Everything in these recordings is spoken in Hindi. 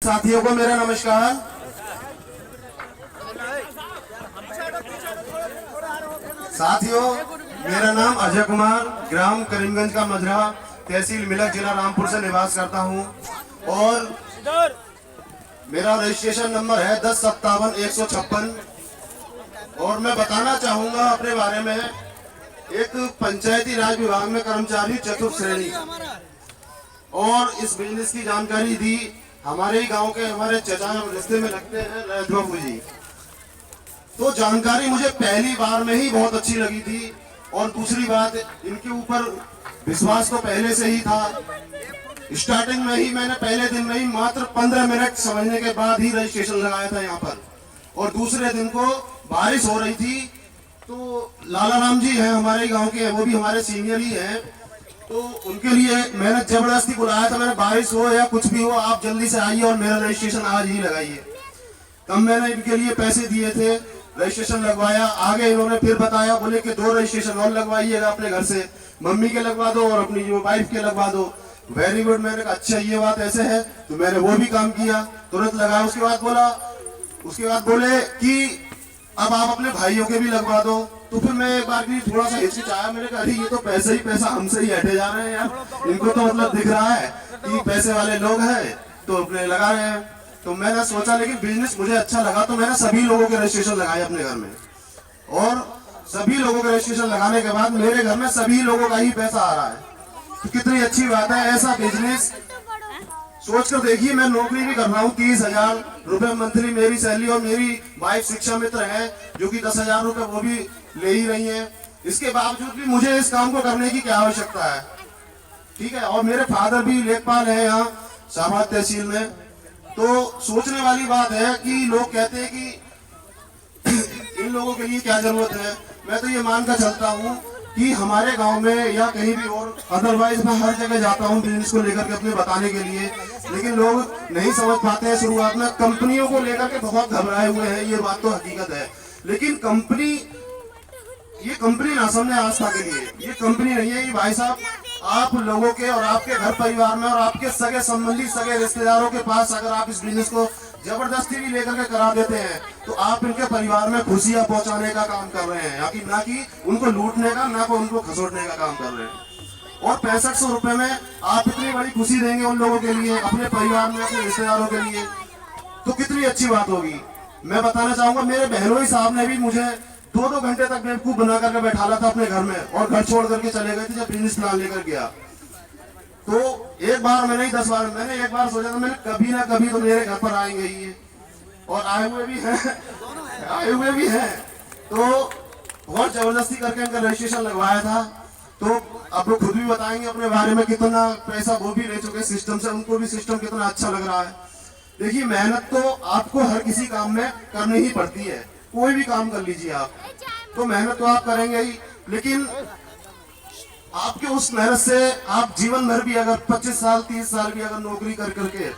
साथियों को मेरा नमस्कार। साथियों, मेरा नाम अजय कुमार, ग्राम करीमगंज का मजरा, तहसील मिलक, जिला रामपुर से निवास करता हूं और मेरा रजिस्ट्रेशन नंबर है 1057-156। और मैं बताना चाहूंगा अपने बारे में, एक पंचायती राज विभाग में कर्मचारी चतुर्थ श्रेणी, और इस बिजनेस की जानकारी दी हमारे ही गांव के हमारे चचा रिश्ते में लगते हैं रैत बाबू जी। तो जानकारी मुझे पहली बार में ही बहुत अच्छी लगी थी, और दूसरी बात, इनके ऊपर विश्वास तो पहले से ही था। स्टार्टिंग में ही मैंने पहले दिन में ही मात्र 15 मिनट समझने के बाद ही रजिस्ट्रेशन लगाया था यहाँ पर, और दूसरे दिन को बारिश हो रही थी। तो लाला राम जी हैं हमारे गांव के, वो भी हमारे सीनियर ही हैं, तो उनके लिए मैंने जबरदस्ती बुलाया था। मैंने बारिश हो या कुछ भी हो, आप जल्दी से आइए और मेरा रजिस्ट्रेशन आज ही लगाइए। तब मैंने इनके लिए पैसे दिए थे, रजिस्ट्रेशन लगवाया। आगे इन्होंने फिर बताया, बोले कि 2 रजिस्ट्रेशन और लगवाइएगा अपने घर से, मम्मी के लगवा दो और अपनी जो वाइफ के लगवा दो। Very good. मैंने कहा अच्छा ये बात ऐसे है, तो मैंने वो भी काम किया, तुरंत लगाया। उसके बाद बोले कि अब आप अपने भाइयों के भी लगवा दो। तो फिर मैं एक बार भी थोड़ा सा हिचकिचाया, मैंने कहा ये तो पैसे ही पैसा हमसे ही हटे जा रहे हैं यार, इनको तो मतलब दिख रहा है कि पैसे वाले लोग हैं तो अपने लगा रहे हैं। तो मैंने सोचा, लेकिन बिजनेस मुझे अच्छा लगा, तो मैंने सभी लोगों के रजिस्ट्रेशन लगाए अपने घर में, और सभी लोगों के रजिस्ट्रेशन लगाने के बाद मेरे घर में सभी लोगों का ही पैसा आ रहा है। तो कितनी अच्छी बात है। ऐसा बिजनेस सोच कर देखिए, मैं नौकरी भी कर रहा हूँ, 30,000 रुपए मंथली मेरी सैलरी, और मेरी वाइफ शिक्षा मित्र है जो कि 10,000 रुपए वो भी ले ही रही है। इसके बावजूद भी मुझे इस काम को करने की क्या आवश्यकता है, ठीक है। और मेरे फादर भी लेखपाल है यहाँ शाहबाद तहसील में। तो सोचने वाली बात है कि लोग कहते हैं कि इन लोगों के लिए क्या जरूरत है। मैं तो ये मानकर चलता हूँ कि हमारे गांव में या कहीं भी और, अदरवाइज मैं हर जगह जाता हूँ बिजनेस को लेकर के अपने बताने के लिए, लेकिन लोग नहीं समझ पाते हैं। शुरुआत में कंपनियों को लेकर के बहुत घबराए हुए हैं, ये बात तो हकीकत है। लेकिन ये कंपनी ना समझे आस्था के लिए, ये कंपनी नहीं है। ये भाई साहब आप लोगों के और आपके घर परिवार में और आपके सगे संबंधी, सगे रिश्तेदारों के पास अगर आप इस बिजनेस को जबरदस्ती भी लेकर के करा देते हैं, तो आप इनके परिवार में खुशियां पहुंचाने का काम कर रहे हैं, ना कि उनको लूटने का, ना को उनको खसोटने का काम कर रहे हैं। और 6500 रुपए में आप इतनी बड़ी खुशी देंगे उन लोगों के लिए, अपने परिवार में, अपने रिश्तेदारों के लिए, तो कितनी अच्छी बात होगी। मैं बताना चाहूंगा, मेरे बहनोई साहब ने भी मुझे 2-2 घंटे तक बेवकूफ बना करके बैठाला था अपने घर में, और घर छोड़ करके चले गए थे जब बिजनेस प्लान लेकर गया। तो एक बार में नहीं 10 बार, मैंने एक बार सोचा था मैंने कभी ना कभी तो मेरे घर पर आएंगे ही, और आए हुए भी हैं। तो बहुत जबरदस्ती करके इनका रजिस्ट्रेशन लगवाया था। तो अब वो खुद भी बताएंगे अपने बारे में, कितना पैसा वो भी ले चुके सिस्टम से, उनको भी सिस्टम कितना अच्छा लग रहा है। देखिए, मेहनत तो आपको हर किसी काम में करनी ही पड़ती है, कोई भी काम कर लीजिए आप, तो मेहनत तो आप करेंगे ही, लेकिन आपके उस मेहनत से आप जीवन भर भी अगर 25 साल 30 साल भी अगर नौकरी कर करके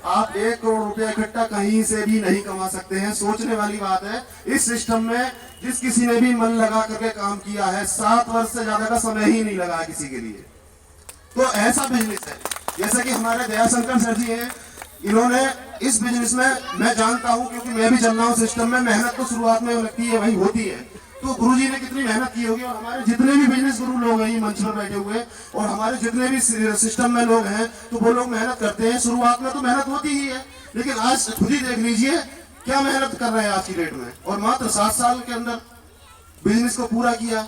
आप 1 करोड़ रुपया इकट्ठा कहीं से भी नहीं कमा सकते हैं। सोचने वाली बात है। इस सिस्टम में जिस किसी ने भी मन लगा करके काम किया है, 7 वर्ष से ज्यादा का समय ही नहीं लगा किसी के लिए, तो ऐसा बिजनेस है। जैसे कि हमारे दयाशंकर सर जी हैं, इन्होंने इस बिजनेस में, मैं जानता हूं क्योंकि मैं भी चल रहा हूं सिस्टम में, मेहनत तो शुरुआत में लगती है, वही होती है। तो गुरुजी ने कितनी मेहनत की होगी, और हमारे जितने भी बिजनेस गुरु लोग हैं मंच पर बैठे हुए, और हमारे जितने भी सिस्टम में लोग हैं, तो वो लोग मेहनत करते हैं। शुरुआत में तो मेहनत होती ही है, लेकिन आज खुद ही देख लीजिए क्या मेहनत कर रहे हैं आज की डेट में, और मात्र 7 साल के अंदर बिजनेस को पूरा किया।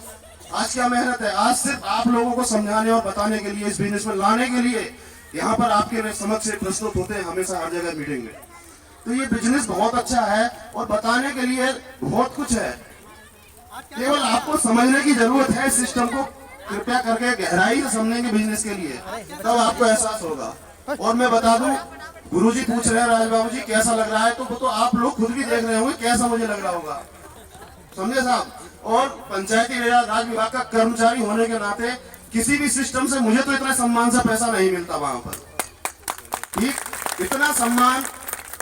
आज क्या मेहनत है। आज सिर्फ आप लोगों को समझाने और बताने के लिए, इस बिजनेस में लाने के लिए यहाँ पर आपके समक्ष प्रस्तुत होते हैं हमेशा हर जगह मीटिंग में। तो ये बिजनेस बहुत अच्छा है, और बताने के लिए बहुत कुछ है, केवल आपको समझने की जरूरत है। इस सिस्टम को कृपया करके गहराई से समझेंगे बिजनेस के लिए, तब आपको एहसास होगा। और मैं बता दूं, गुरुजी पूछ रहे हैं राजबाबू जी कैसा लग रहा है, तो वो तो आप लोग खुद भी देख रहे होंगे कैसा मुझे लग रहा होगा, समझे साहब। और पंचायती राज विभाग का कर्मचारी होने के नाते किसी भी सिस्टम से मुझे तो इतना सम्मान से पैसा नहीं मिलता वहां पर, ठीक। इतना सम्मान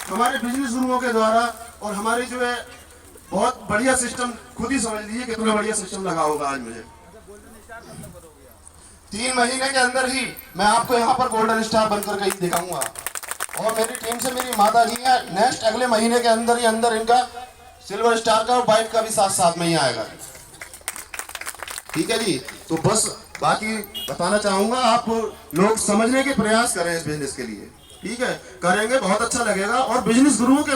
हमारे बिजनेस गुरुओं के द्वारा, और हमारी जो है बहुत बढ़िया सिस्टम, खुद ही समझ लीजिए कितना बढ़िया सिस्टम लगा होगा आज मुझे। 3 महीने के अंदर ही मैं आपको यहाँ पर गोल्डन स्टार बनकर कहीं दिखाऊंगा, और मेरी टीम से मेरी माता जी हैं। नेक्स्ट अगले महीने के अंदर ही अंदर इनका सिल्वर स्टार का और व्हाइट का भी साथ साथ में ही आएगा। ठीक है जी। तो बस बाकी बताना चाहूंगा, आप लोग समझने के प्रयास करें इस बिजनेस के लिए। ठीक है, करेंगे बहुत अच्छा लगेगा। और बिजनेस गुरुओं के